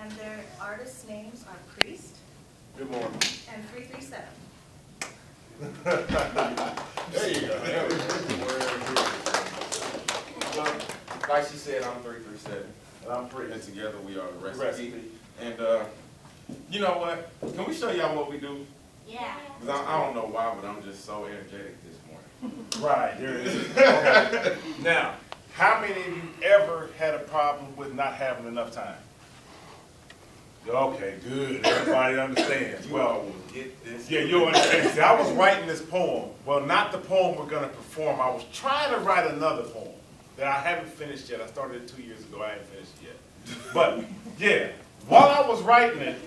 And their artists' names are Priest Good morning. and 337. There you go. Well, like she said, I'm 337. And I'm Priest. And together we are the recipe. And you know what? Can we show y'all what we do? Yeah. Because I don't know why, but I'm just so energetic this morning. Right, there it is. Okay. Now, how many of you ever had a problem with not having enough time? Okay, good. Everybody understands. Well, will get this. yeah, you'll understand. See, I was writing this poem. Well, not the poem we're going to perform. I was trying to write another poem that I haven't finished yet. I started it 2 years ago. I haven't finished it yet. But, yeah, while I was writing it,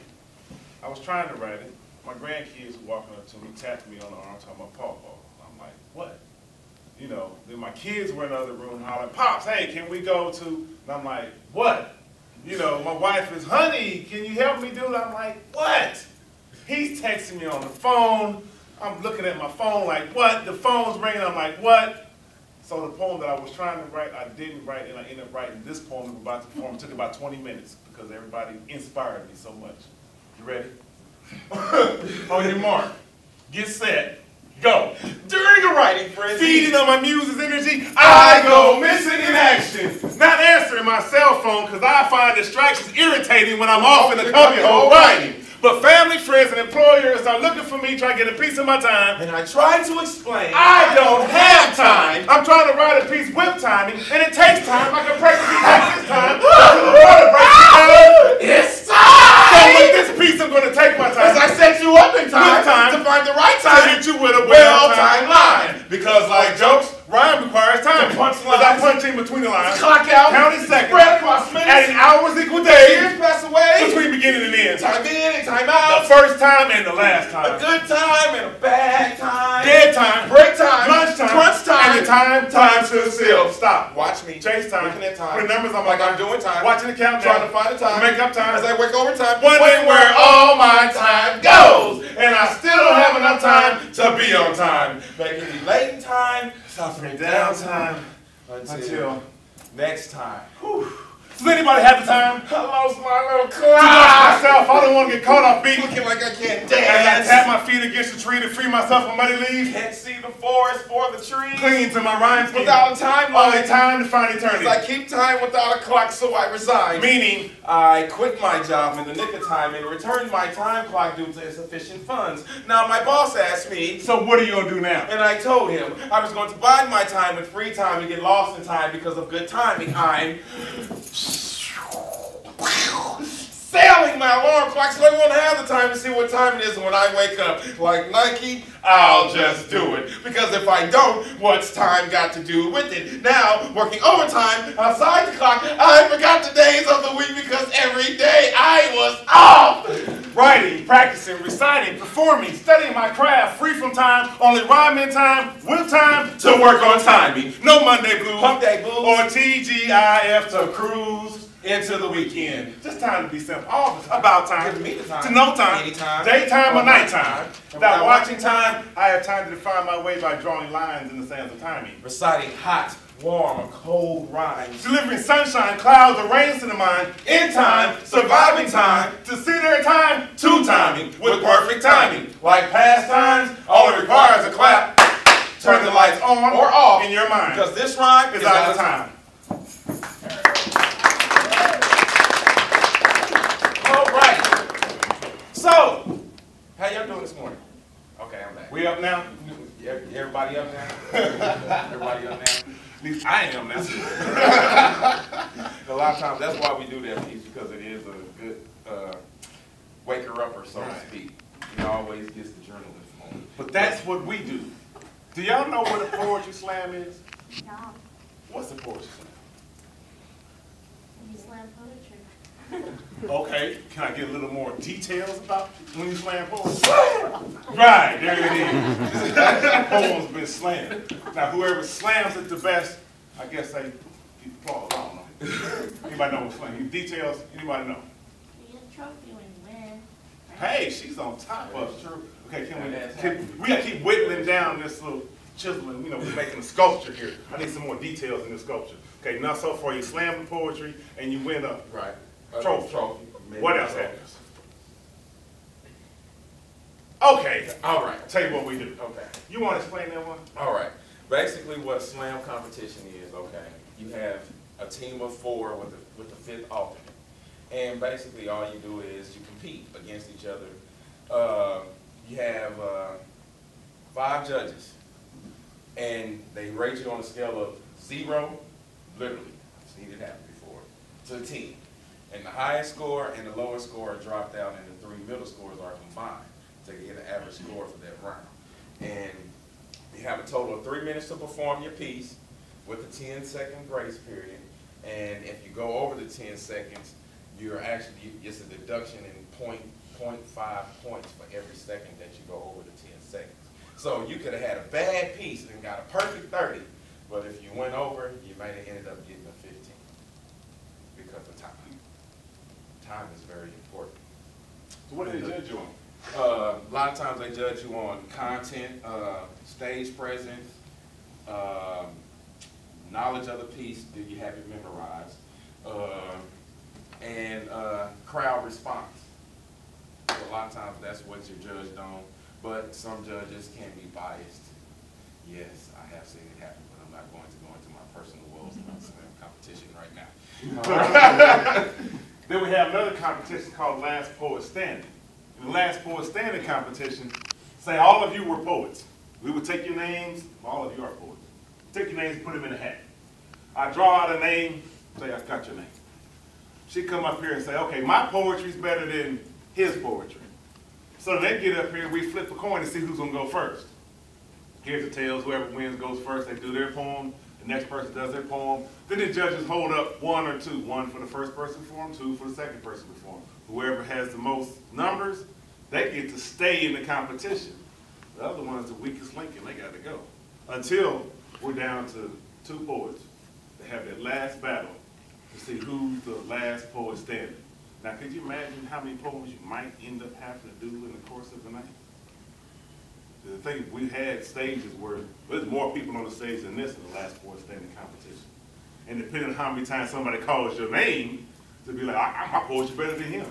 I was trying to write it. My grandkids were walking up to me, tapped me on the arm, talking about Paw. I'm like, what? You know, then my kids were in the other room hollering, Pops, hey, can we go to, and I'm like, what? You know, my wife is, honey, can you help me do it? I'm like, what? He's texting me on the phone. I'm looking at my phone like, what? The phone's ringing. I'm like, what? So the poem that I was trying to write, I didn't write, and I ended up writing this poem we're about to perform. It took about 20 minutes because everybody inspired me so much. You ready? On your mark, get set, go. During a writing frenzy, Feeding on my muse's energy, I go missing in action. Not answering my cell phone because I find distractions irritating when I'm off in the cubbyhole writing. But family, friends, and employers are looking for me, trying to get a piece of my time. and I tried to explain, I don't have time. I'm trying to write a piece with timing, and it takes time. I can practically take this time. It's time! So with this piece, I'm going to take my time. As I set you up in time, With time. to find the right To time, hit you with a well-timed line. Because like jokes, rhyme requires time. To punch Because I lines. punch in between the lines. Clock out, Counting seconds. spread across minutes, Adding hours equal years days. pass away, Between beginning and end. time in and time The out, first time and the last a time. good time and a bad time, Dead time. break time, Lunch time. crunch time, And the time stood still. Stop. Watch me, Chase time. looking at time, Put numbers on like my I'm doing time, Watching the countdown. trying to find the time, Make up time. as I work overtime, Wondering where all my time goes. And I still don't have enough time to be on time. making me late in time, Suffering downtime until next time. Whew. Does anybody have the time? I lost my little To watch clock. myself, I don't want to get caught off beat. Looking like I can't As I dance. tap my feet against the tree to free myself from muddy leaves. Can't see the forest for the trees. Clinging to my rhyme scheme. Without a timeline. Only time to find eternity. As I keep time without a clock, so I resign. Meaning, I quit my job in the nick of time and returned my time clock due to insufficient funds. Now my boss asked me, so what are you going to do now? and I told him I was going to bide my time with free time and get lost in time because of good timing. I'm sailing my alarm clock so I won't have the time to see what time it is when I wake up. Like Nike, I'll just do it. Because if I don't, what's time got to do with it? Now, working overtime outside the clock, I forgot the days of the week because every day I was off. Writing, practicing, reciting, performing, studying my craft, free from time, only rhyming time, with time To work on timing. No Monday blues. Hump day blues. Or TGIF to Cruise into the weekend. Just time to be simple. All about time. Give me the time. To no time. Anytime. Daytime or Or nighttime. nighttime. Without watching time, I have time to define my way by drawing lines in the sands of timing. Reciting hot, warm, or cold rhymes. Delivering sunshine, clouds, or rains to the mind. In time, surviving time, To see their time, to timing, with perfect timing. Like past times, all it requires a clap. turn the lights on or off in your mind. Because this rhyme It's out of time. All right. So, how y'all doing this morning? Okay, I'm back. We up now? Everybody up now? Everybody up now? At least I am now. A lot of times, that's why we do that piece, because it is a good waker-upper, so to speak. It always gets the journalist moment. But that's what we do. Do y'all know what a poetry slam is? No. What's a poetry slam? You slam poetry. Okay, can I get a little more details about when you slam poetry? Right, there it is. That poem's been slammed. Now, whoever slams it the best, I guess they get applause. I don't know. Anybody know what slam? Details? Anybody know? You get a trophy when you win. Hey, she's on top of it. Okay, we gotta keep whittling down this little chiseling, we're making a sculpture here. I need some more details in this sculpture. Okay, now so far you slam the poetry and you win a Right. trophy. What else happens? Okay, All right. tell you what we do. Okay. You want to explain that one? All right. Basically, what slam competition is, okay, you have a team of 4 with the 5th alternate. And basically, all you do is you compete against each other. You have 5 judges, and they rate you on a scale of 0, literally, I've seen it happen before, to 10. And the highest score and the lowest score are dropped out, and the 3 middle scores are combined to get an average score for that round. And you have a total of 3 minutes to perform your piece with a 10-second grace period. And if you go over the 10 seconds, you're actually, it's a deduction in 0.5 points for every second that you go over the 10 seconds. So you could have had a bad piece and got a perfect 30, but if you went over, you might have ended up getting a 15 because of time. Time is very important. So what do they judge you on? A lot of times they judge you on content, stage presence, knowledge of the piece, do you have it memorized, and crowd response. So a lot of times that's what you're judged on, but some judges can be biased. Yes, I have seen it happen, but I'm not going to go into my personal woes about slam competition right now. Then we have another competition called Last Poet Standing. In the Last Poet Standing competition, say all of you were poets. We would take your names, all of you are poets. Take your names, put them in a hat. I draw out a name, say, I got your name. She come up here and say, okay, my poetry's better than his poetry. So they get up here, we flip a coin to see who's gonna go first. Here's the tails, whoever wins goes first, they do their poem, the next person does their poem. Then the judges hold up 1 or 2, 1 for the first person to perform, 2 for the second person to perform. Whoever has the most numbers, they get to stay in the competition. The other one's the weakest link and they gotta go. Until we're down to 2 poets that have their last battle to see who's the last poet standing. Now, could you imagine how many poems you might end up having to do in the course of the night? The thing, we had stages where there's more people on the stage than this in the last poet standing competition. And depending on how many times somebody calls your name, to be like, my poetry's better than him.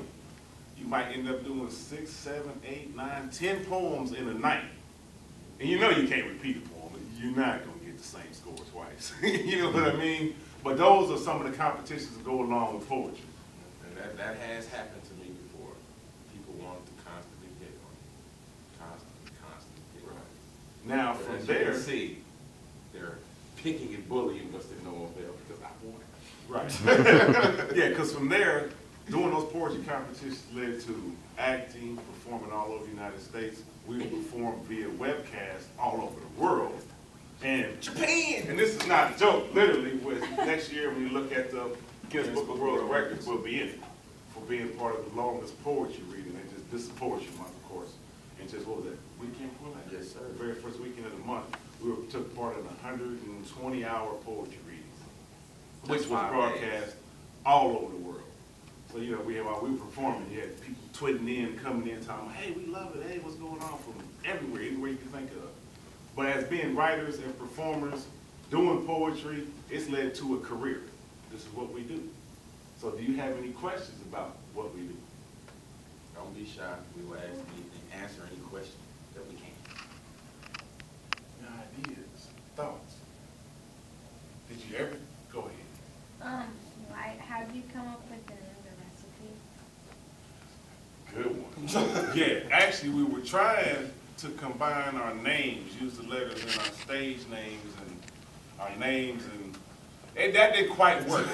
You might end up doing 6, 7, 8, 9, 10 poems in a night. And you know you can't repeat a poem. You're not going to get the same score twice. You know what I mean? But those are some of the competitions that go along with poetry. And that has happened to me before. People want to constantly pick on you. Constantly pick on you. Now, But from as you there, can see, they're picking and bullying us in no avail because I won. right. Yeah, because from there, doing those poetry competitions led to acting, performing all over the United States. We would perform via webcast all over the world. And Japan! And this is not a joke, literally, with next year when you look at the Guinness Book of World Records, we'll be in it for being part of the longest poetry reading. And just, this is poetry month, of course. And just, what was that, weekend before that? Yes, sir. The very first weekend of the month, we took part in 120-hour poetry readings, which was broadcast all over the world. So, you know, while we were performing, you had people tweeting in, coming in, talking, hey, we love it, hey, what's going on, from everywhere, anywhere you can think of. But as being writers and performers, doing poetry, it's led to a career. This is what we do. So do you have any questions about what we do? Don't be shy. We will answer any question that we can. Ideas, thoughts? Did you ever? Go ahead. How do you come up with the recipe? Good one. Yeah, actually we were trying to combine our names, use the letters in our stage names and our names, and that didn't quite work.